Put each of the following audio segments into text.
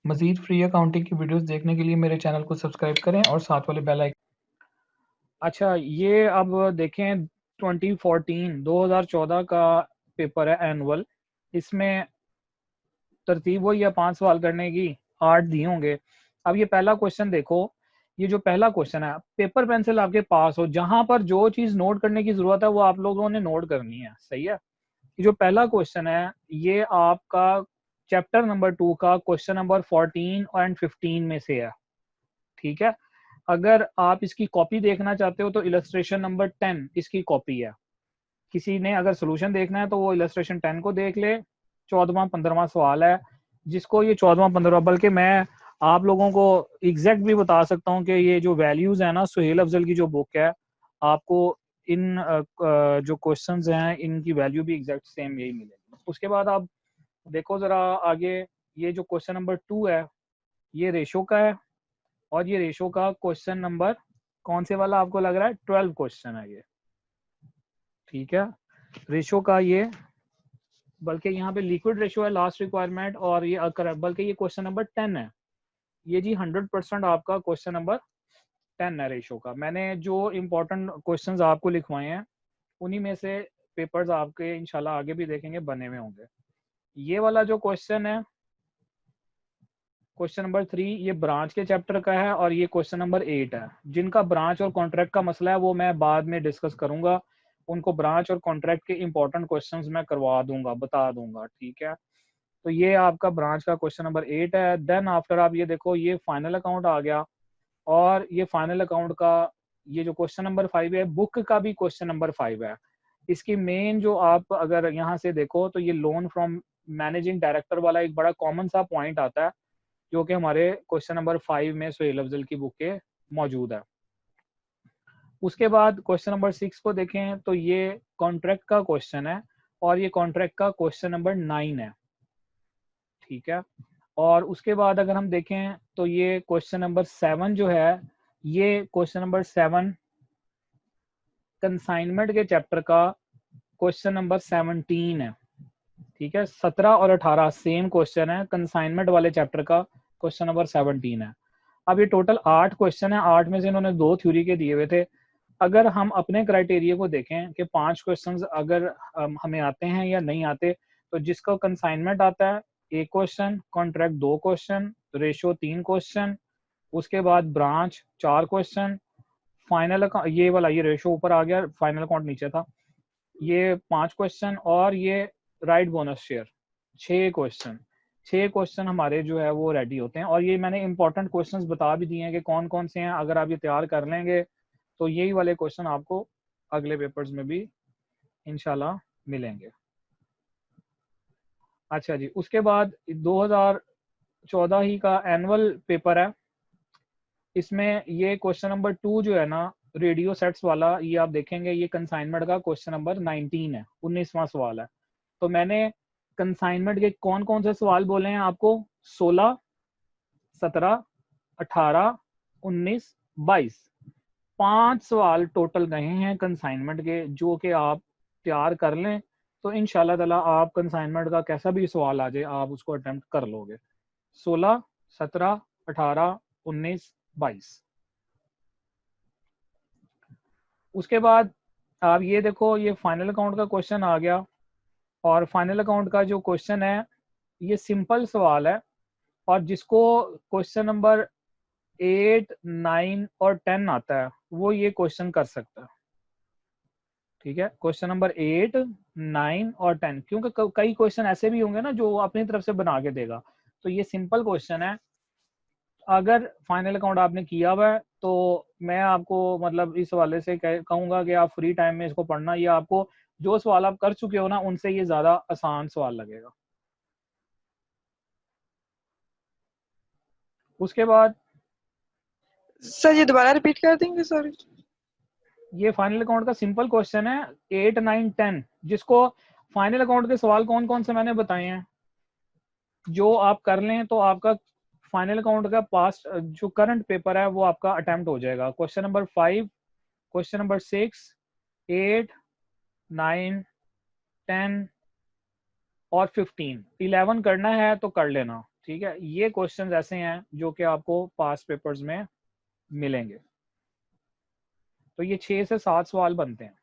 मज़ीद free accounting की videos देखने के लिए मेरे चैनल को सब्सक्राइब करें और साथ वाले बेल आइकन। अच्छा, ये अब देखें 2014 का पेपर है एनुअल। इसमें तरतीब वही है 5 सवाल करने की, 8 दिए होंगे। अब ये पहला क्वेश्चन देखो, ये जो पहला क्वेश्चन है, पेपर पेंसिल आपके पास हो, जहां पर जो चीज नोट करने की जरूरत है वो आप लोगों ने नोट करनी है, सही है। ये जो पहला क्वेश्चन है ये आपका चैप्टर नंबर 2 का क्वेश्चन नंबर 14 एंड 15 में से है, ठीक है। अगर आप इसकी कॉपी देखना चाहते हो तो इलस्ट्रेशन नंबर 10 इसकी कॉपी है। किसी ने अगर सोल्यूशन देखना है तो वो इलस्ट्रेशन 10 को देख ले। 14वां 15वां सवाल है, जिसको ये 14वां 15वां, बल्कि मैं आप लोगों को एग्जैक्ट भी बता सकता हूँ कि ये जो वैल्यूज है ना, सुहेल अफजल की जो बुक है, आपको इन जो क्वेश्चंस हैं इनकी वैल्यू भी एग्जैक्ट सेम यही मिलेगी। उसके बाद आप देखो जरा आगे, ये जो क्वेश्चन नंबर 2 है ये रेशो का है, और ये रेशो का क्वेश्चन नंबर कौन से वाला आपको लग रहा है? 12 क्वेश्चन है ये, ठीक है। रेशो का ये, बल्कि यहाँ पे लिक्विड रेशो है लास्ट रिक्वायरमेंट, और ये बल्कि ये क्वेश्चन नंबर 10 है। ये जी 100% आपका क्वेश्चन नंबर 10 है रेशो का। मैंने जो इम्पोर्टेंट क्वेश्चंस आपको लिखवाए हैं उन्हीं में से पेपर्स आपके इंशाल्लाह आगे भी देखेंगे बने हुए होंगे। ये वाला जो क्वेश्चन है, क्वेश्चन नंबर 3, ये ब्रांच के चैप्टर का है, और ये क्वेश्चन नंबर 8 है। जिनका ब्रांच और कॉन्ट्रैक्ट का मसला है वो मैं बाद में डिस्कस करूंगा, उनको ब्रांच और कॉन्ट्रैक्ट के इंपॉर्टेंट क्वेश्चंस मैं करवा दूंगा, बता दूंगा, ठीक है। तो ये आपका ब्रांच का क्वेश्चन नंबर 8 है। देन आफ्टर आप ये देखो, ये फाइनल अकाउंट आ गया, और ये फाइनल अकाउंट का ये जो क्वेश्चन नंबर 5 है, बुक का भी क्वेश्चन नंबर 5 है। इसकी मेन जो आप अगर यहाँ से देखो तो ये लोन फ्रॉम मैनेजिंग डायरेक्टर वाला एक बड़ा कॉमन सा पॉइंट आता है, जो कि हमारे क्वेश्चन नंबर 5 में सुहेल अफजल की बुक के मौजूद है। उसके बाद क्वेश्चन नंबर 6 को देखें तो ये कॉन्ट्रैक्ट का क्वेश्चन है, और ये कॉन्ट्रैक्ट का क्वेश्चन नंबर 9 है, ठीक है। और उसके बाद अगर हम देखें तो ये क्वेश्चन नंबर 7 जो है, ये क्वेश्चन नंबर 7 कंसाइनमेंट के चैप्टर का क्वेश्चन नंबर 17 है, ठीक है। 17 और 18 सेम क्वेश्चन है, कंसाइनमेंट वाले चैप्टर का क्वेश्चन नंबर 17 है। अब ये टोटल 8 क्वेश्चन है, 8 में से इन्होंने 2 थ्योरी के दिए हुए थे। अगर हम अपने क्राइटेरिया को देखें कि 5 क्वेश्चंस अगर हमें आते हैं या नहीं आते, तो जिसका कंसाइनमेंट आता है 1 question, contract 2 question, ratio 3 question, उसके बाद ब्रांच 4 क्वेश्चन, फाइनल ये वाला, ये रेशो ऊपर आ गया, फाइनल अकाउंट नीचे था, ये 5 क्वेश्चन, और ये right bonus share 6 question. 6 question हमारे जो है वो रेडी होते हैं, और ये मैंने इंपॉर्टेंट क्वेश्चंस बता भी दिए हैं कि कौन कौन से हैं। अगर आप ये तैयार कर लेंगे तो यही वाले क्वेश्चन आपको अगले पेपर्स में भी इंशाल्लाह मिलेंगे। अच्छा जी, उसके बाद 2014 ही का एनुअल पेपर है। इसमें ये क्वेश्चन नंबर 2 जो है ना, रेडियो सेट्स वाला, ये आप देखेंगे ये कंसाइनमेंट का क्वेश्चन नंबर 19 है, 19वां सवाल है। तो मैंने कंसाइनमेंट के कौन कौन से सवाल बोले हैं आपको? 16, 17, 18, 19, 22, 5 सवाल टोटल गए हैं कंसाइनमेंट के, जो कि आप तैयार कर लें तो इंशाल्लाह ताला आप कंसाइनमेंट का कैसा भी सवाल आ जाए आप उसको अटेम्प्ट कर लोगे। 16, 17, 18, 19, 22। उसके बाद आप ये देखो, ये फाइनल अकाउंट का क्वेश्चन आ गया, और फाइनल अकाउंट का जो क्वेश्चन है ये सिंपल सवाल है, और जिसको क्वेश्चन नंबर 8, 9 और 10 आता है वो ये क्वेश्चन कर सकता है, ठीक है। क्वेश्चन नंबर 8, 9 और 10, क्योंकि कई क्वेश्चन ऐसे भी होंगे ना जो वो अपनी तरफ से बना के देगा। तो ये सिंपल क्वेश्चन है। अगर फाइनल अकाउंट आपने किया हुआ है तो मैं आपको मतलब इस हवाले से कहूंगा कि आप फ्री टाइम में इसको पढ़ना, या आपको जो सवाल आप कर चुके हो ना उनसे ये ज्यादा आसान सवाल लगेगा। उसके बाद सर ये दोबारा रिपीट कर देंगे? सॉरी। ये फाइनल अकाउंट का सिंपल क्वेश्चन है 8, 9, 10, जिसको फाइनल अकाउंट के सवाल कौन कौन से मैंने बताए हैं, जो आप कर लें तो आपका फाइनल अकाउंट का पास्ट जो करंट पेपर है वो आपका अटेम्प्ट हो जाएगा। क्वेश्चन नंबर 5, क्वेश्चन नंबर 6, 8, 9, 10 और 15, 11 करना है तो कर लेना, ठीक है, ये क्वेश्चंस ऐसे हैं जो कि आपको पास पेपर्स में मिलेंगे। तो ये 6 से 7 सवाल बनते हैं।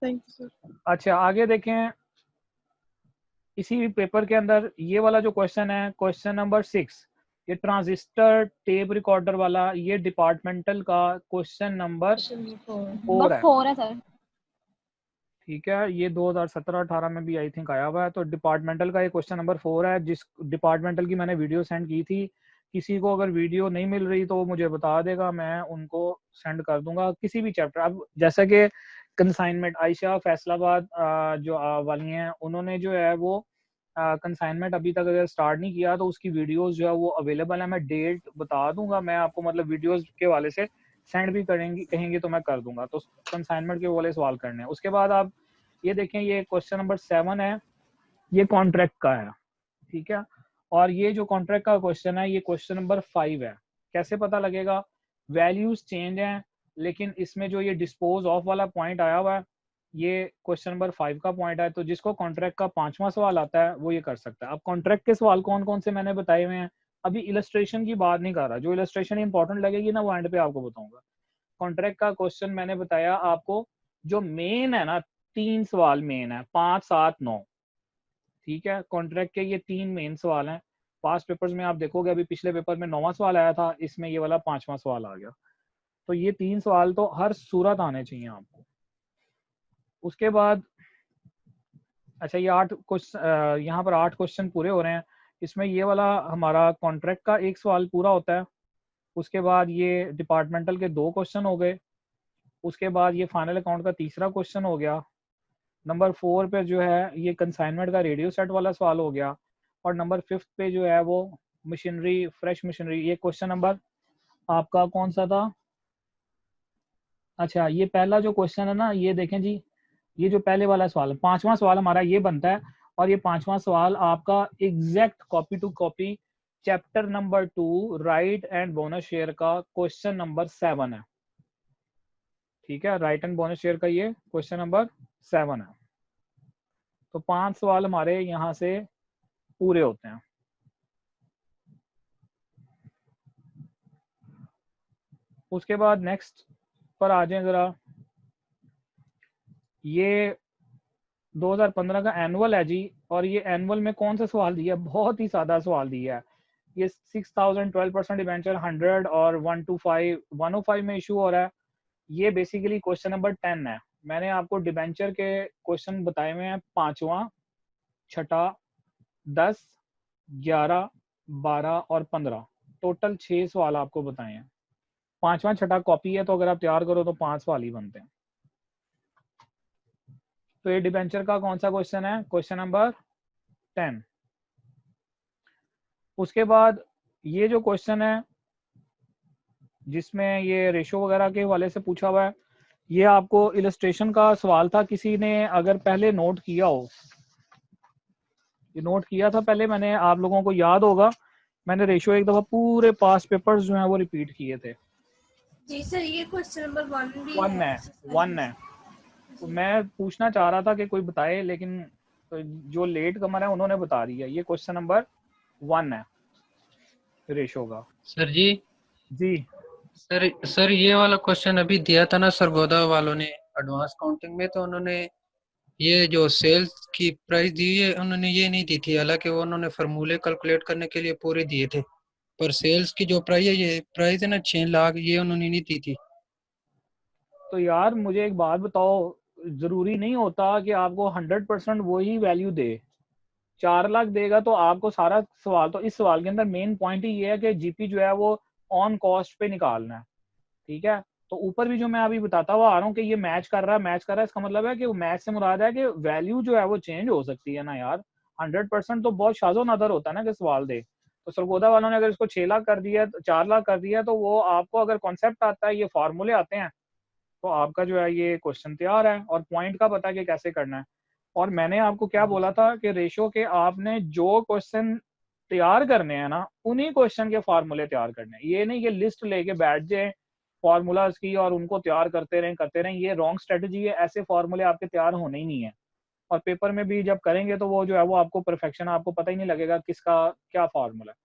Thank you sir. अच्छा, आगे देखें, इसी पेपर के अंदर ये वाला जो क्वेश्चन है, क्वेश्चन नंबर 6, ये ट्रांजिस्टर टेप रिकॉर्डर वाला, ये डिपार्टमेंटल का क्वेश्चन नंबर 4 है। 4 है सर। ठीक है, ये 2017-18 में भी आई थिंक आया हुआ है। तो डिपार्टमेंटल का ये क्वेश्चन नंबर 4 है। जिस डिपार्टमेंटल की मैंने वीडियो सेंड की थी, किसी को अगर वीडियो नहीं मिल रही तो वो मुझे बता देगा, मैं उनको सेंड कर दूंगा किसी भी चैप्टर। अब जैसा कि कंसाइनमेंट आयशा फैसलाबाद जो वाली हैं, उन्होंने जो है वो कंसाइनमेंट अभी तक अगर स्टार्ट नहीं किया तो उसकी वीडियोस जो है वो अवेलेबल है। मैं डेट बता दूंगा, मैं आपको मतलब वीडियोस के वाले से सेंड भी करेंगी, कहेंगे तो मैं कर दूंगा। तो कंसाइनमेंट के वाले सवाल करने हैं। उसके बाद आप ये देखें, ये क्वेश्चन नंबर 7 है, ये कॉन्ट्रैक्ट का है। ठीक है, और ये जो कॉन्ट्रैक्ट का क्वेश्चन है, ये क्वेश्चन नंबर 5 है। कैसे पता लगेगा? वैल्यूज चेंज हैं, लेकिन इसमें जो ये डिस्पोज ऑफ वाला पॉइंट आया हुआ है, ये क्वेश्चन नंबर 5 का पॉइंट है। तो जिसको कॉन्ट्रैक्ट का 5वां सवाल आता है वो ये कर सकता है। अब कॉन्ट्रैक्ट के सवाल कौन कौन से मैंने बताए हुए हैं, अभी इलस्ट्रेशन की बात नहीं कर रहा। जो इलस्ट्रेशन इंपॉर्टेंट लगेगी ना, वो एंड पे आपको बताऊंगा। कॉन्ट्रैक्ट का क्वेश्चन मैंने बताया आपको, जो मेन है ना, 3 सवाल मेन है, 5, 7, 9। ठीक है, कॉन्ट्रैक्ट के ये 3 मेन सवाल हैं। पास्ट पेपर्स में आप देखोगे, अभी पिछले पेपर में 9वां सवाल आया था, इसमें ये वाला 5वां सवाल आ गया। तो ये 3 सवाल तो हर सूरत आने चाहिए आपको। उसके बाद अच्छा, ये 8 क्वेश्चन, यहाँ पर 8 क्वेश्चन पूरे हो रहे हैं। इसमें ये वाला हमारा कॉन्ट्रैक्ट का 1 सवाल पूरा होता है। उसके बाद ये डिपार्टमेंटल के 2 क्वेश्चन हो गए। उसके बाद ये फाइनल अकाउंट का तीसरा क्वेश्चन हो गया। नंबर 4 पे जो है ये कंसाइनमेंट का रेडियो सेट वाला सवाल हो गया। और नंबर 5 पे जो है वो मशीनरी, फ्रेश मशीनरी, ये क्वेश्चन नंबर आपका कौन सा था? अच्छा, ये पहला जो क्वेश्चन है ना, ये देखें जी, ये जो पहले वाला सवाल है, 5वां सवाल हमारा ये बनता है। और ये 5वां सवाल आपका exact copy to copy chapter number 2 right and bonus share का क्वेश्चन नंबर 7 है। ठीक है, राइट एंड बोनस शेयर का ये क्वेश्चन नंबर 7 है। तो 5 सवाल हमारे यहाँ से पूरे होते हैं। उसके बाद नेक्स्ट पर आ जाए जरा, ये 2015 का एनुअल है जी। और ये एनुअल में कौन सा सवाल दिया है? बहुत ही सादा सवाल दिया है। ये 6000 12% डिबेंचर 100 और 105 में इशू हो रहा है। ये बेसिकली क्वेश्चन नंबर 10 है। मैंने आपको डिबेंचर के क्वेश्चन बताए हुए हैं, 5वां, 6ठा, 10, 11, 12 और 15, टोटल 6 सवाल आपको बताए हैं। 5वां 6ठा कॉपी है, तो अगर आप तैयार करो तो 5 सवाल ही बनते हैं। तो ये डिबेंचर का कौन सा क्वेश्चन है? Question number 10। उसके बाद ये जो क्वेश्चन है जिसमें ये रेशो वगैरह के हवाले से पूछा हुआ है, ये आपको इलस्ट्रेशन का सवाल था। किसी ने अगर पहले नोट किया हो, ये नोट किया था पहले मैंने, आप लोगों को याद होगा, मैंने रेशो एक दफा पूरे पास पेपर्स जो हैं वो रिपीट किए थे। जी सर, ये क्वेश्चन नंबर 1 भी 1 है, 1 है। तो मैं पूछना चाह रहा था कि कोई बताए, लेकिन जो लेट कमर है उन्होंने बता दिया। ये क्वेश्चन नंबर 1 है रेशो का। सर जी, जी सर ये वाला क्वेश्चन अभी दिया था ना सरगोदा वालों ने एडवांस काउंटिंग में, तो उन्होंने ये जो सेल्स की प्राइस दी है उन्होंने ये नहीं दी थी। हालांकि वो उन्होंने फार्मूले कैलकुलेट करने के लिए पूरे दिए थे, पर सेल्स की जो प्राइस है, ये प्राइस है ना 6 लाख, ये उन्होंने नहीं दी थी। तो यार मुझे एक बात बताओ, जरूरी नहीं होता कि आपको 100% वही वैल्यू दे। 4 लाख देगा तो आपको सारा सवाल, तो इस सवाल के अंदर मेन पॉइंट ही ये है कि जीपी जो है वो ऑन कॉस्ट पे निकालना है। ठीक है, तो ऊपर भी जो मैं अभी बताता हुआ आ रहा हूँ कि ये मैच कर रहा है, मैच कर रहा है, इसका मतलब है कि मैच से मुराद है कि वैल्यू जो है वो चेंज हो सकती है ना यार। 100% तो बहुत शाजो नजर होता है ना कि सवाल दे। तो सरगोदा वालों ने अगर इसको 6 लाख कर दिया, 4 लाख कर दिया, तो वो आपको अगर कॉन्सेप्ट आता है, ये फार्मूले आते हैं, तो आपका जो है ये क्वेश्चन तैयार है और पॉइंट का पता है कि कैसे करना है। और मैंने आपको क्या बोला था कि रेशो के आपने जो क्वेश्चन तैयार करने हैं ना, उन्हीं क्वेश्चन के फार्मूले तैयार करने हैं। ये नहीं कि लिस्ट लेके बैठ जाए फार्मूलाज की और उनको तैयार करते रहें। ये रॉन्ग स्ट्रेटजी है, ऐसे फार्मूले आपके तैयार होने ही नहीं है। और पेपर में भी जब करेंगे तो वो जो है वो आपको परफेक्शन, आपको पता ही नहीं लगेगा किसका क्या फार्मूला है।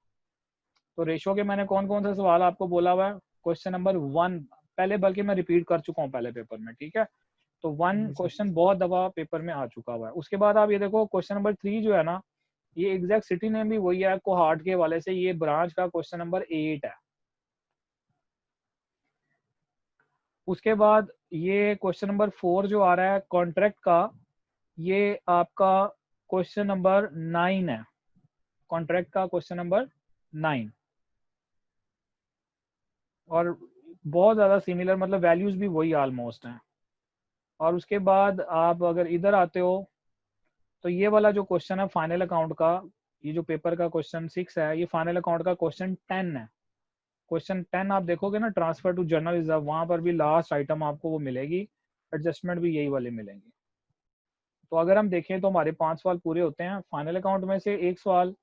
तो रेशो के मैंने कौन कौन से सवाल आपको बोला हुआ है, क्वेश्चन नंबर 1 पहले, बल्कि मैं रिपीट कर चुका हूँ पहले पेपर में, ठीक है। तो 1 क्वेश्चन बहुत दफा पेपर में आ चुका हुआ है। उसके बाद आप ये देखो क्वेश्चन नंबर 3 जो है ना, ये एग्जैक्ट सिटी नेम भी वही है कोहार्ट के हवाले से, ये ब्रांच का क्वेश्चन नंबर 8 है। उसके बाद ये क्वेश्चन नंबर 4 जो आ रहा है कॉन्ट्रैक्ट का, ये आपका क्वेश्चन नंबर 9 है, कॉन्ट्रैक्ट का क्वेश्चन नंबर 9। और बहुत ज्यादा सिमिलर, मतलब वैल्यूज भी वही ऑलमोस्ट हैं। और उसके बाद आप अगर इधर आते हो तो ये वाला जो क्वेश्चन है फाइनल अकाउंट का, ये जो पेपर का क्वेश्चन 6 है, ये फाइनल अकाउंट का क्वेश्चन 10 है। क्वेश्चन 10 आप देखोगे ना, ट्रांसफर टू जनरल रिजर्व, वहां पर भी लास्ट आइटम आपको वो मिलेगी, एडजस्टमेंट भी यही वाले मिलेंगे। तो अगर हम देखें तो हमारे 5 सवाल पूरे होते हैं, फाइनल अकाउंट में से 1 सवाल,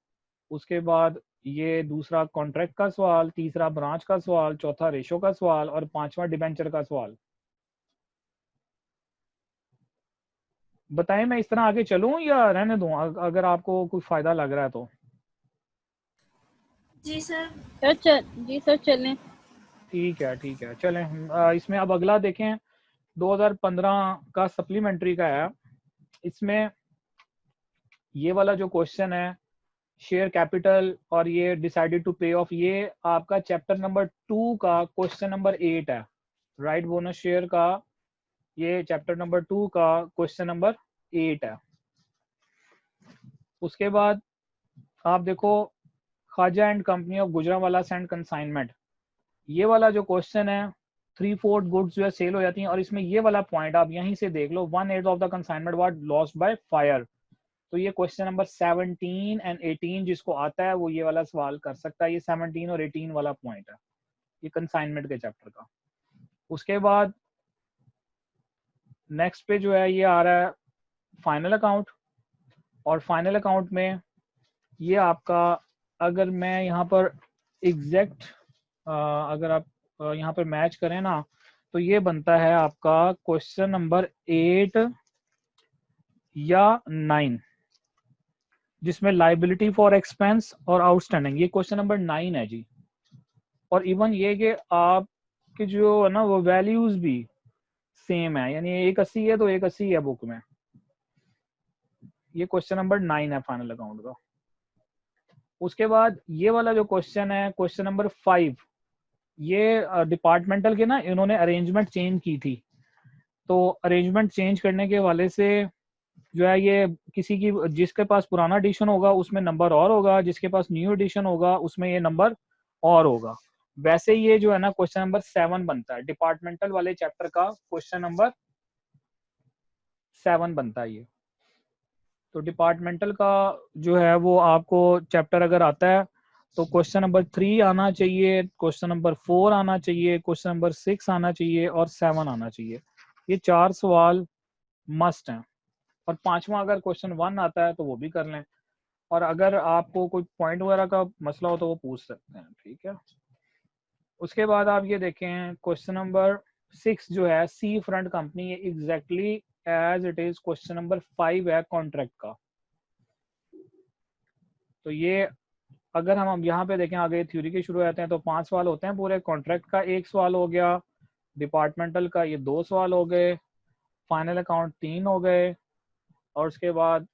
उसके बाद ये दूसरा कॉन्ट्रैक्ट का सवाल, तीसरा ब्रांच का सवाल, चौथा रेशो का सवाल और 5वां डिबेंचर का सवाल। बताएं मैं इस तरह आगे चलूं या रहने दूं, अगर आपको कुछ फायदा लग रहा है तो। जी सर। जी सर चलें। ठीक है चलें। इसमें अब अगला देखें, 2015 का सप्लीमेंट्री का है। इसमें ये वाला जो क्वेश्चन है शेयर कैपिटल और ये डिसाइडेड टू पे ऑफ, ये आपका चैप्टर नंबर 2 का क्वेश्चन नंबर 8 है। राइट बोनस शेयर का ये चैप्टर नंबर 2 का क्वेश्चन नंबर 8 है। उसके बाद आप देखो Khawaja and company of Gujranwala and consignment, ये वाला जो क्वेश्चन है 3/4 गुड्स जो है सेल हो जाती हैं, और इसमें ये वाला पॉइंट आप यहीं से देख लो, 1/8 of the consignment was lost by fire. तो ये क्वेश्चन नंबर 17 एंड 18 जिसको आता है वो ये वाला सवाल कर सकता है। ये 17 और 18 वाला पॉइंट है ये कंसाइनमेंट के चैप्टर का। उसके बाद नेक्स्ट पे जो है ये आ रहा है फाइनल अकाउंट, और फाइनल अकाउंट में ये आपका, अगर मैं यहाँ पर एग्जैक्ट अगर आप यहाँ पर मैच करें ना, तो ये बनता है आपका क्वेश्चन नंबर 8 या 9, जिसमें लाइबिलिटी फॉर एक्सपेंस और आउटस्टैंडिंग, ये क्वेश्चन नंबर 9 है जी। और इवन ये कि आपके जो है ना वो वैल्यूज भी सेम है, यानी 180 है तो 180 है बुक में। ये क्वेश्चन नंबर 9 है फाइनल अकाउंट का। उसके बाद ये वाला जो क्वेश्चन है क्वेश्चन नंबर 5, ये डिपार्टमेंटल के ना इन्होंने अरेंजमेंट चेंज की थी, तो अरेंजमेंट चेंज करने के वाले से जो है ये किसी की, जिसके पास पुराना एडिशन होगा उसमें नंबर और होगा, जिसके पास न्यू एडिशन होगा उसमें ये नंबर और होगा। वैसे ये जो है ना क्वेश्चन नंबर 7 बनता है, डिपार्टमेंटल वाले चैप्टर का क्वेश्चन नंबर 7 बनता है ये। तो डिपार्टमेंटल का जो है वो आपको चैप्टर अगर आता है तो क्वेश्चन नंबर 3 आना चाहिए, क्वेश्चन नंबर 4 आना चाहिए, क्वेश्चन नंबर 6 आना चाहिए और 7 आना चाहिए। ये 4 सवाल मस्ट हैं। और 5वां अगर क्वेश्चन 1 आता है तो वो भी कर लें, और अगर आपको कोई पॉइंट वगैरह का मसला हो तो वो पूछ सकते हैं, ठीक है। उसके बाद आप ये देखें क्वेश्चन नंबर 6 जो है सी फ्रंट कंपनी, ये exactly as it is question number 5 है कॉन्ट्रैक्ट का। तो ये अगर हम अब यहाँ पे देखें, आगे थ्योरी के शुरू हो जाते हैं तो 5 सवाल होते हैं पूरे, कॉन्ट्रैक्ट का 1 सवाल हो गया, डिपार्टमेंटल का ये 2 सवाल हो गए, फाइनल अकाउंट 3 हो गए, और उसके बाद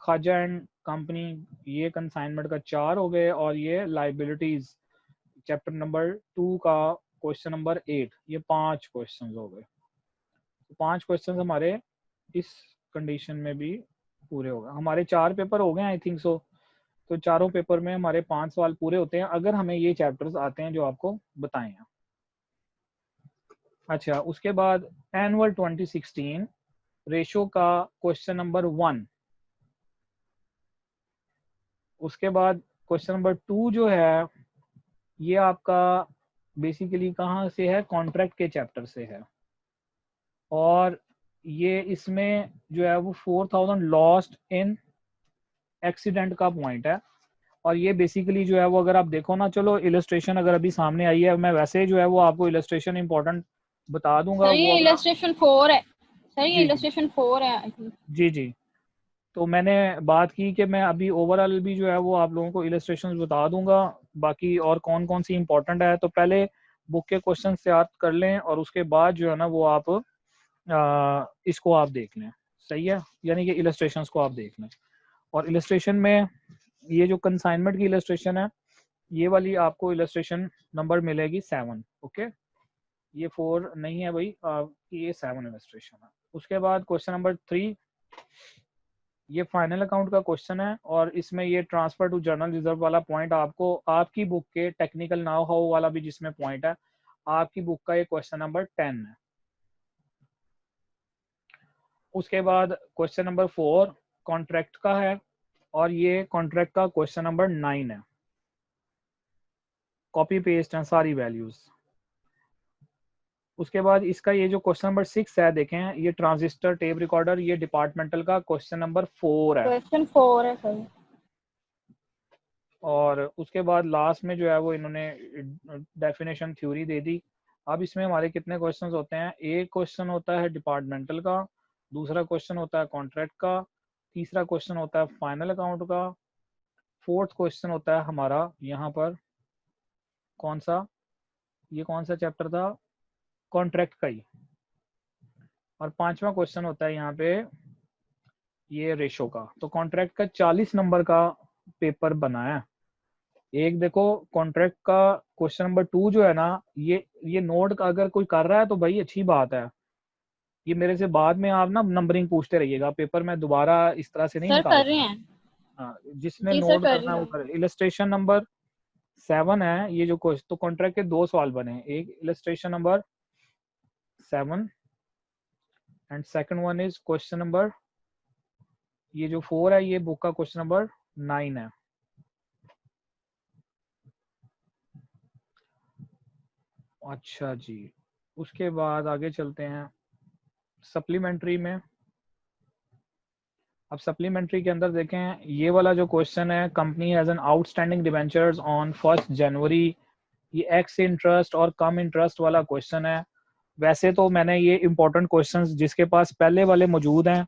ख्वाजा एंड कंपनी ये कंसाइनमेंट का 4 हो गए, और ये लाइबिलिटीज चैप्टर नंबर 2 का क्वेश्चन नंबर 8, ये 5 क्वेश्चन हो गए। 5 क्वेश्चन हमारे इस कंडीशन में भी पूरे हो गए। हमारे 4 पेपर हो गए आई थिंक सो, तो चारों पेपर में हमारे 5 सवाल पूरे होते हैं अगर हमें ये चैप्टर्स आते हैं जो आपको बताए हैं। अच्छा, उसके बाद एनुअल 2016 रेशो का क्वेश्चन नंबर 1, उसके बाद क्वेश्चन नंबर 2 जो है ये आपका बेसिकली कहाँ से है, कॉन्ट्रैक्ट के चैप्टर से है, और ये इसमें जो है वो 4000 लॉस्ट इन एक्सीडेंट का पॉइंट है। और ये बेसिकली जो है वो अगर आप देखो ना, चलो इलस्ट्रेशन अगर अभी सामने आई है, मैं वैसे जो है वो आपको इलस्ट्रेशन इंपॉर्टेंट बता दूंगा। सर ये इलस्ट्रेशन 4 है। सर ये जी जी इलस्ट्रेशन 4 है I think। जी जी। तो मैंने बात की कि मैं अभी ओवरऑल भी जो है वो आप लोगों को इलस्ट्रेशंस बता दूंगा, बाकी और कौन कौन सी इंपॉर्टेंट है। तो पहले बुक के क्वेश्चन याद कर लें और उसके बाद जो है ना वो आप इसको आप देख लें, सही है, यानी कि इलस्ट्रेशंस को आप देख लें। और इलस्ट्रेशन में ये जो कंसाइनमेंट की इलस्ट्रेशन है, ये वाली आपको इलस्ट्रेशन नंबर मिलेगी 7। ओके, ये 4 नहीं है भाई, ये 7 इलस्ट्रेशन है। उसके बाद क्वेश्चन नंबर 3, ये फाइनल अकाउंट का क्वेश्चन है और इसमें ये ट्रांसफर टू जर्नल रिजर्व वाला पॉइंट आपको आपकी बुक के टेक्निकल नाउ हाउ वाला भी जिसमें पॉइंट है, आपकी बुक का ये क्वेश्चन नंबर 10 है। उसके बाद क्वेश्चन नंबर 4 कॉन्ट्रैक्ट का है और ये कॉन्ट्रैक्ट का क्वेश्चन नंबर 9 है। कॉपी पेस्ट हैं सारी वैल्यूज। उसके बाद इसका ये जो क्वेश्चन नंबर 6 है, देखें ये ट्रांजिस्टर टेप रिकॉर्डर, ये डिपार्टमेंटल का क्वेश्चन नंबर 4 है। क्वेश्चन 4 है सर। और उसके बाद लास्ट में जो है वो इन्होंने डेफिनेशन थ्योरी दे दी। अब इसमें हमारे कितने क्वेश्चंस होते हैं, एक क्वेश्चन होता है डिपार्टमेंटल का, दूसरा क्वेश्चन होता है कॉन्ट्रैक्ट का, तीसरा क्वेश्चन होता है फाइनल अकाउंट का, फोर्थ क्वेश्चन होता है हमारा यहाँ पर कौन सा, ये कौन सा चैप्टर था, कॉन्ट्रैक्ट का ही, और पांचवा क्वेश्चन होता है यहाँ पे ये रेशो का। तो कॉन्ट्रैक्ट का 40 नंबर का पेपर बना है। एक देखो कॉन्ट्रैक्ट का क्वेश्चन नंबर 2 जो है ना, ये नोट अगर कोई कर रहा है तो भाई अच्छी बात है, ये मेरे से बाद में आप ना नंबरिंग पूछते रहिएगा, पेपर में दोबारा इस तरह से नहीं सर कर रहे निकालता। हैं। हाँ, जिसने जी सर नोट कर करना रही है वो हूँ। करे। इलस्ट्रेशन नंबर 7 है ये जो क्वेश्चन, तो कॉन्ट्रैक्ट के 2 सवाल बने, एक illustration number 7 and second one is question number, ये जो 4 है ये बुक का क्वेश्चन नंबर 9 है। अच्छा जी, उसके बाद आगे चलते हैं सप्लीमेंट्री में। अब सप्लीमेंट्री के अंदर देखें ये वाला जो क्वेश्चन है, company has an outstanding debentures on 1 जनवरी, ये एक्स इंटरेस्ट और कम इंटरेस्ट वाला क्वेश्चन है। वैसे तो मैंने ये इंपॉर्टेंट क्वेश्चंस जिसके पास पहले वाले मौजूद हैं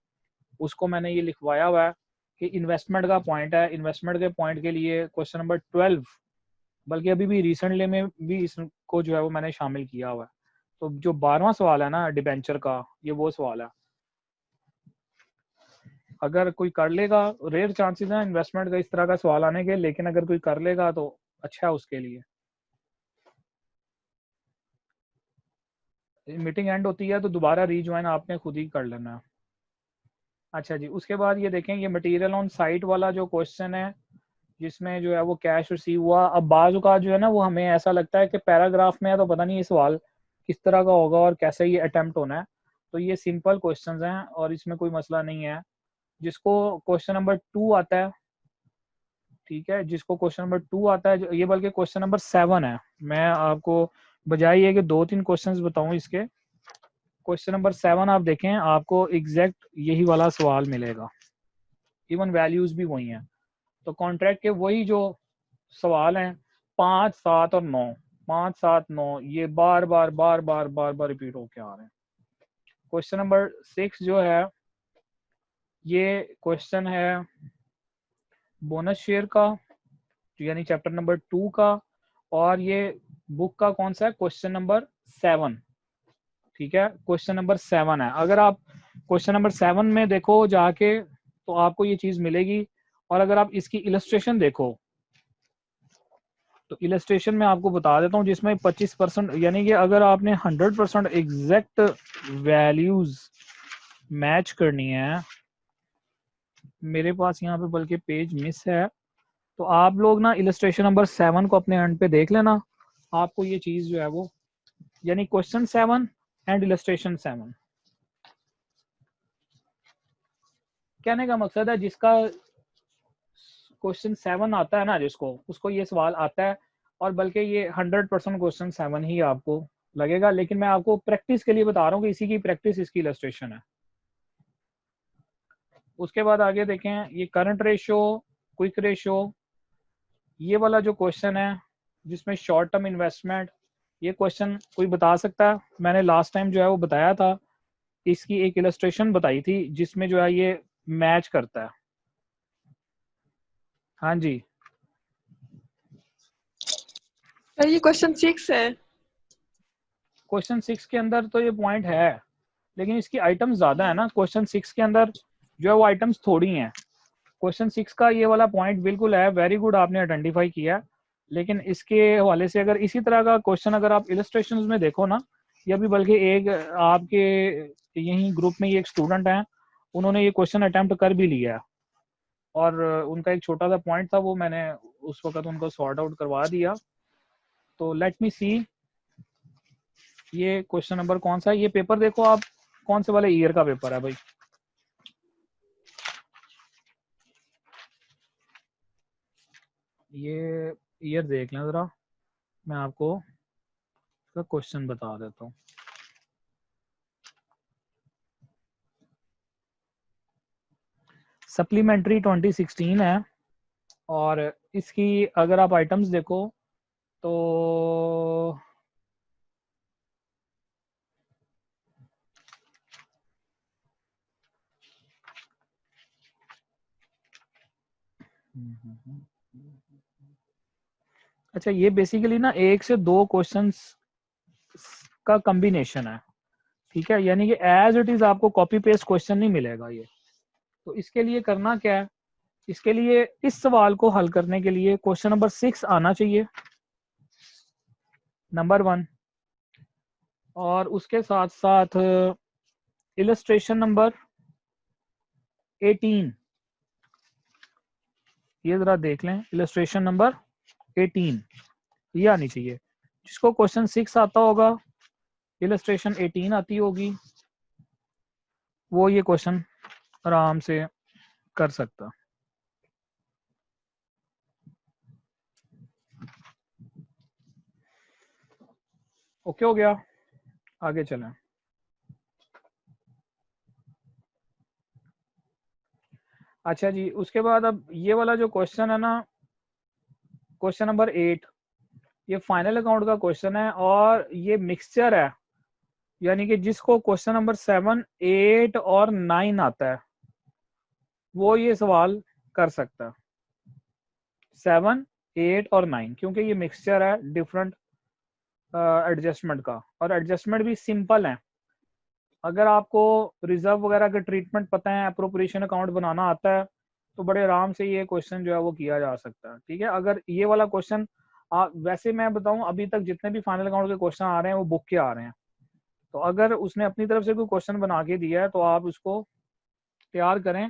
उसको मैंने ये लिखवाया हुआ है कि इन्वेस्टमेंट का पॉइंट है, इन्वेस्टमेंट के पॉइंट के लिए क्वेश्चन नंबर 12, बल्कि अभी भी रिसेंटली में भी इसको जो है वो मैंने शामिल किया हुआ है। तो जो 12वां सवाल है ना डिबेंचर का, ये वो सवाल है। अगर कोई कर लेगा, रेयर चांसेस हैं इन्वेस्टमेंट का इस तरह का सवाल आने के, लेकिन अगर कोई कर लेगा तो अच्छा है उसके लिए। मीटिंग एंड होती है तो दोबारा रीज्वाइन आपने खुद ही कर लेना है। अच्छा जी, उसके बाद ये देखें ये मटेरियल ऑन साइट वाला जो क्वेश्चन है जिसमें जो है वो कैश रिसीव हुआ। अब बाजू का जो है ना वो हमें ऐसा लगता है कि पैराग्राफ में है तो पता नहीं ये सवाल किस तरह का होगा और कैसे ये अटेम्प्ट होना है। तो ये सिंपल क्वेश्चंस हैं और इसमें कोई मसला नहीं है। जिसको क्वेश्चन नंबर 2 आता है, ठीक है, जिसको क्वेश्चन नंबर 2 आता है, ये बल्कि क्वेश्चन नंबर 7 है, मैं आपको बजाय ये कि 2-3 क्वेश्चंस बताऊं इसके, क्वेश्चन नंबर 7 आप देखें आपको एग्जैक्ट यही वाला सवाल मिलेगा, इवन वैल्यूज भी वही हैं। तो कॉन्ट्रैक्ट के वही जो सवाल हैं 5, 7 और 9, 5, 7, 9 ये बार बार बार बार बार बार रिपीट होके आ रहे हैं। क्वेश्चन नंबर 6 जो है ये क्वेश्चन है बोनस शेयर का, यानी चैप्टर नंबर 2 का, और ये बुक का कौन सा है, क्वेश्चन नंबर 7, ठीक है, क्वेश्चन नंबर 7 है। अगर आप क्वेश्चन नंबर 7 में देखो जाके तो आपको ये चीज मिलेगी। और अगर आप इसकी इलस्ट्रेशन देखो तो इलस्ट्रेशन में आपको बता देता हूँ जिसमें 25%, यानी कि अगर आपने 100% एग्जैक्ट वैल्यूज मैच करनी है, मेरे पास यहाँ पे बल्कि पेज मिस है, तो आप लोग ना इलस्ट्रेशन नंबर 7 को अपने एंड पे देख लेना, आपको ये चीज जो है वो, यानी क्वेश्चन 7 एंड इलस्ट्रेशन 7, कहने का मकसद है जिसका क्वेश्चन 7 आता है ना, जिसको उसको ये सवाल आता है, और बल्कि ये 100% क्वेश्चन 7 ही आपको लगेगा। लेकिन मैं आपको प्रैक्टिस के लिए बता रहा हूँ कि इसी की प्रैक्टिस इसकी इलस्ट्रेशन है। उसके बाद आगे देखें ये करंट रेशो, क्विक रेशो, ये वाला जो क्वेश्चन है जिसमें शॉर्ट टर्म इन्वेस्टमेंट, ये क्वेश्चन कोई बता सकता है? मैंने लास्ट टाइम जो है वो बताया था इसकी एक इलस्ट्रेशन बताई थी जिसमें जो है ये मैच करता है। हाँ जी, सर ये क्वेश्चन 6 है। क्वेश्चन 6 के अंदर तो ये पॉइंट है, लेकिन इसकी आइटम्स ज्यादा है ना। क्वेश्चन 6 के अंदर जो है वो आइटम्स थोड़ी हैं। क्वेश्चन 6 का ये वाला पॉइंट बिल्कुल है, वेरी गुड, आपने आइडेंटिफाई किया। लेकिन इसके हवाले से अगर इसी तरह का क्वेश्चन अगर आप इलस्ट्रेशन में देखो ना, या भी बल्कि एक आपके यही ग्रुप में ये एक स्टूडेंट हैं, उन्होंने ये क्वेश्चन अटेम्प्ट कर भी लिया है, और उनका एक छोटा सा पॉइंट था, वो मैंने उस वक्त उनको सॉर्ट आउट करवा दिया। तो लेट मी सी, ये क्वेश्चन नंबर कौन सा है, ये पेपर देखो आप, कौन से वाले ईयर का पेपर है भाई। ये ईयर देख लें जरा, मैं आपको क्वेश्चन बता देता हूँ। सप्लीमेंट्री 2016 है, और इसकी अगर आप आइटम्स देखो तो अच्छा, ये बेसिकली ना 1 से 2 क्वेश्चंस का कॉम्बिनेशन है, ठीक है, यानी कि एज इट इज आपको कॉपी पेस्ट क्वेश्चन नहीं मिलेगा ये। तो इसके लिए करना क्या है, इसके लिए इस सवाल को हल करने के लिए क्वेश्चन नंबर 6 आना चाहिए, नंबर 1, और उसके साथ साथ इलस्ट्रेशन नंबर 18, ये जरा देख लें, इलस्ट्रेशन नंबर 18 ये आनी चाहिए। जिसको क्वेश्चन 6 आता होगा, इलस्ट्रेशन 18 आती होगी, वो ये क्वेश्चन आराम से कर सकता। ओके हो गया, आगे चलें। अच्छा जी, उसके बाद अब ये वाला जो क्वेश्चन है ना, क्वेश्चन नंबर 8, ये फाइनल अकाउंट का क्वेश्चन है, और ये मिक्सचर है, यानी कि जिसको क्वेश्चन नंबर 7, 8 और 9 आता है, वो ये सवाल कर सकता है, 7, 8 और 9, क्योंकि ये मिक्सचर है डिफरेंट एडजस्टमेंट का, और एडजस्टमेंट भी सिंपल है। अगर आपको रिजर्व वगैरह के ट्रीटमेंट पता है, अप्रोप्रिएशन अकाउंट बनाना आता है, तो बड़े आराम से ये क्वेश्चन जो है वो किया जा सकता है, ठीक है। अगर ये वाला क्वेश्चन वैसे मैं बताऊं, अभी तक जितने भी फाइनल अकाउंट के क्वेश्चन आ रहे हैं वो बुक के आ रहे हैं, तो अगर उसने अपनी तरफ से कोई क्वेश्चन बना के दिया है तो आप उसको तैयार करें,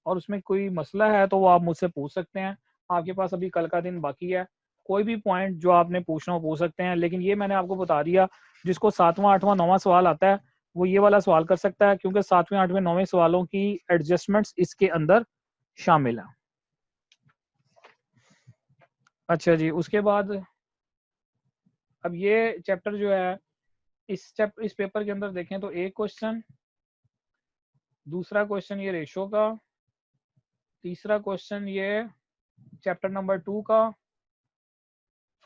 और उसमें कोई मसला है तो वो आप मुझसे पूछ सकते हैं। आपके पास अभी कल का दिन बाकी है, कोई भी पॉइंट जो आपने पूछना हो पूछ सकते हैं, लेकिन ये मैंने आपको बता दिया, जिसको 7वां 8वां 9वां सवाल आता है वो ये वाला सवाल कर सकता है, क्योंकि 7वें 8वें 9वें सवालों की एडजस्टमेंट्स इसके अंदर शामिल है। अच्छा जी, उसके बाद अब ये चैप्टर जो है, इस पेपर के अंदर देखें तो एक क्वेश्चन, दूसरा क्वेश्चन ये रेशो का, तीसरा क्वेश्चन ये चैप्टर नंबर 2 का,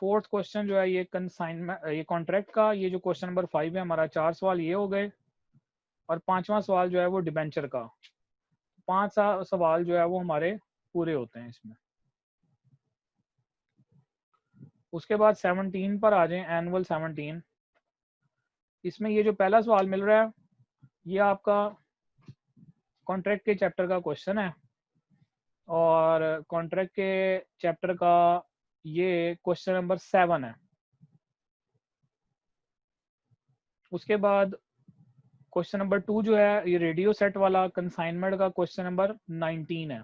फोर्थ क्वेश्चन जो है ये कंसाइनमेंट, ये कॉन्ट्रैक्ट का, ये जो क्वेश्चन नंबर 5 है हमारा, 4 सवाल ये हो गए, और 5वां सवाल जो है वो डिबेंचर का। 5 सवाल जो है वो हमारे पूरे होते हैं इसमें। उसके बाद 17 पर आ जाए, एनुअल 17। इसमें ये जो पहला सवाल मिल रहा है ये आपका कॉन्ट्रैक्ट के चैप्टर का क्वेश्चन है, और कॉन्ट्रैक्ट के चैप्टर का ये क्वेश्चन नंबर 7 है। उसके बाद क्वेश्चन नंबर 2 जो है ये रेडियो सेट वाला कंसाइनमेंट का क्वेश्चन नंबर 19 है।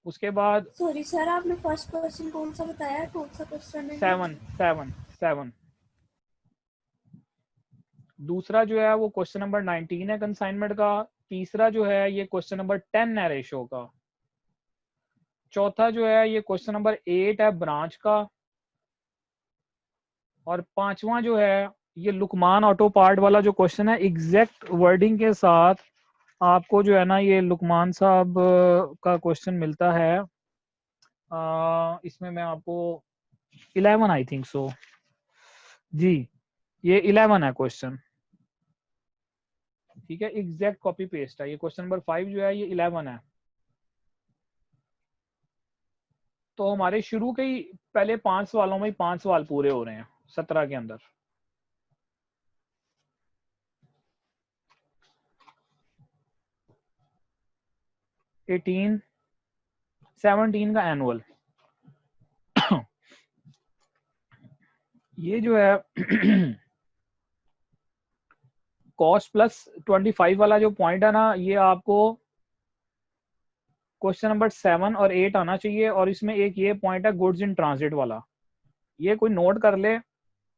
उसके बाद सॉरी सर, आपने फर्स्ट क्वेश्चन कौन सा बताया, कौन सा क्वेश्चन है? 7। दूसरा जो है वो क्वेश्चन नंबर 19 है कंसाइनमेंट का। तीसरा जो है ये क्वेश्चन नंबर 10 है रेशो का। चौथा जो है ये क्वेश्चन नंबर 8 है ब्रांच का। और 5वां जो है ये लुकमान ऑटो पार्ट वाला जो क्वेश्चन है, एग्जैक्ट वर्डिंग के साथ आपको जो है ना ये लुकमान साहब का क्वेश्चन मिलता है। इसमें मैं आपको 11 आई थिंक सो जी, ये 11 है क्वेश्चन। ठीक है, एग्जैक्ट कॉपी पेस्ट है। ये क्वेश्चन नंबर 5 जो है ये 11 है। तो हमारे शुरू के ही पहले 5 सवालों में 5 सवाल पूरे हो रहे हैं 17 के अंदर। एटीन 17 का एनुअल ये जो है कॉस्ट प्लस 25 वाला जो पॉइंट है ना, ये आपको क्वेश्चन नंबर 7 और 8 आना चाहिए। और इसमें एक ये पॉइंट है गुड्स इन ट्रांजिट वाला, ये कोई नोट कर ले।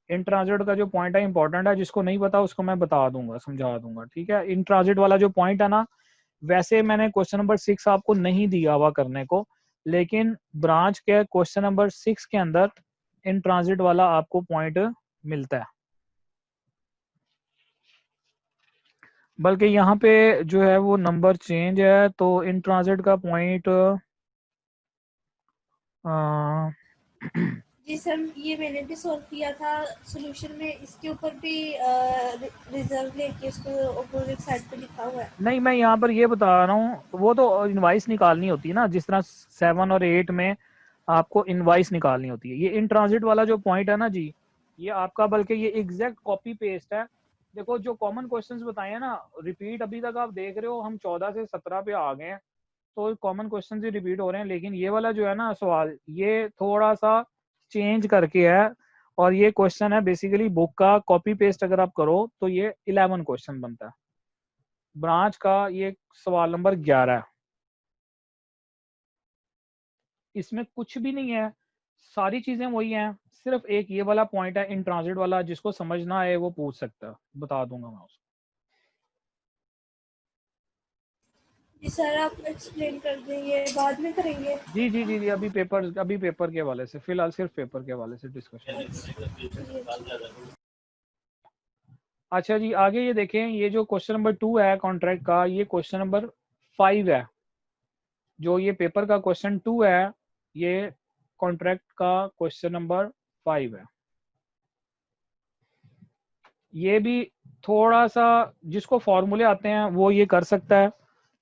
इन ट्रांजिट का जो पॉइंट है इंपॉर्टेंट है, जिसको नहीं पता उसको मैं बता दूंगा, समझा दूंगा। ठीक है, इन ट्रांजिट वाला जो पॉइंट है ना, वैसे मैंने क्वेश्चन नंबर 6 आपको नहीं दिया हुआ करने को, लेकिन ब्रांच के क्वेश्चन नंबर 6 के अंदर इन ट्रांजिट वाला आपको पॉइंट मिलता है। बल्कि यहाँ पे जो है वो नंबर चेंज है, तो इन ट्रांजिट का पॉइंट जी सर, ये मैंने भी सॉल्व किया था सॉल्यूशन में, इसके ऊपर भी रिजर्व लेके उसको अपोजिट साइड पे लिखा हुआ है। नहीं, मैं यहाँ पर ये बता रहा हूँ, वो तो इनवाइस निकालनी होती है ना, जिस तरह 7 और 8 में आपको इनवाइस निकालनी होती है। ये इन ट्रांजिट वाला जो पॉइंट है ना जी, ये आपका बल्कि ये एग्जैक्ट कॉपी पेस्ट है। देखो जो कॉमन क्वेश्चंस बताए हैं ना, रिपीट अभी तक आप देख रहे हो, हम 14 से 17 पे आ गए हैं, तो कॉमन क्वेश्चन ही रिपीट हो रहे हैं। लेकिन ये वाला जो है ना सवाल, ये थोड़ा सा चेंज करके है, और ये क्वेश्चन है बेसिकली बुक का कॉपी पेस्ट अगर आप करो तो ये 11 क्वेश्चन बनता है। ब्रांच का ये सवाल नंबर 11 है। इसमें कुछ भी नहीं है, सारी चीजें वही हैं, सिर्फ एक ये वाला पॉइंट है इन ट्रांजिट वाला, जिसको समझना है वो पूछ सकता है, बता दूंगा मैं उसको। जी सर, आप एक्सप्लेन कर देंगे, बाद में करेंगे? जी जी जी जी, अभी पेपर के हवाले से, फिलहाल सिर्फ पेपर के हवाले से डिस्कशन। अच्छा जी, आगे ये देखें, ये जो क्वेश्चन नंबर 2 है कॉन्ट्रैक्ट का, ये क्वेश्चन नंबर 5 है। जो ये पेपर का क्वेश्चन 2 है, ये कॉन्ट्रैक्ट का क्वेश्चन नंबर 5 है। ये भी थोड़ा सा, जिसको फॉर्मूले आते हैं वो ये कर सकता है।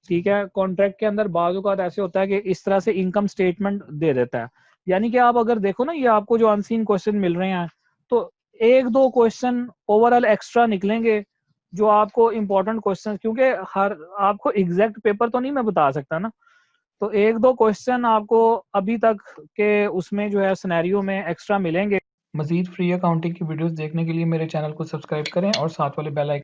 ठीक है, कॉन्ट्रैक्ट के अंदर बाज़ औक़ात ऐसे होता है कि इस तरह से इनकम स्टेटमेंट दे देता है। यानी कि आप अगर देखो ना, ये आपको जो अनसीन क्वेश्चन मिल रहे हैं, तो 1-2 क्वेश्चन ओवरऑल एक्स्ट्रा निकलेंगे जो आपको इंपॉर्टेंट क्वेश्चन, क्योंकि हर आपको एग्जैक्ट पेपर तो नहीं मैं बता सकता ना, तो 1-2 क्वेश्चन आपको अभी तक के उसमें जो है सिनेरियो में एक्स्ट्रा मिलेंगे। मजीद फ्री अकाउंटिंग की वीडियोस देखने के लिए मेरे चैनल को सब्सक्राइब करें और साथ वाले बेल आइकन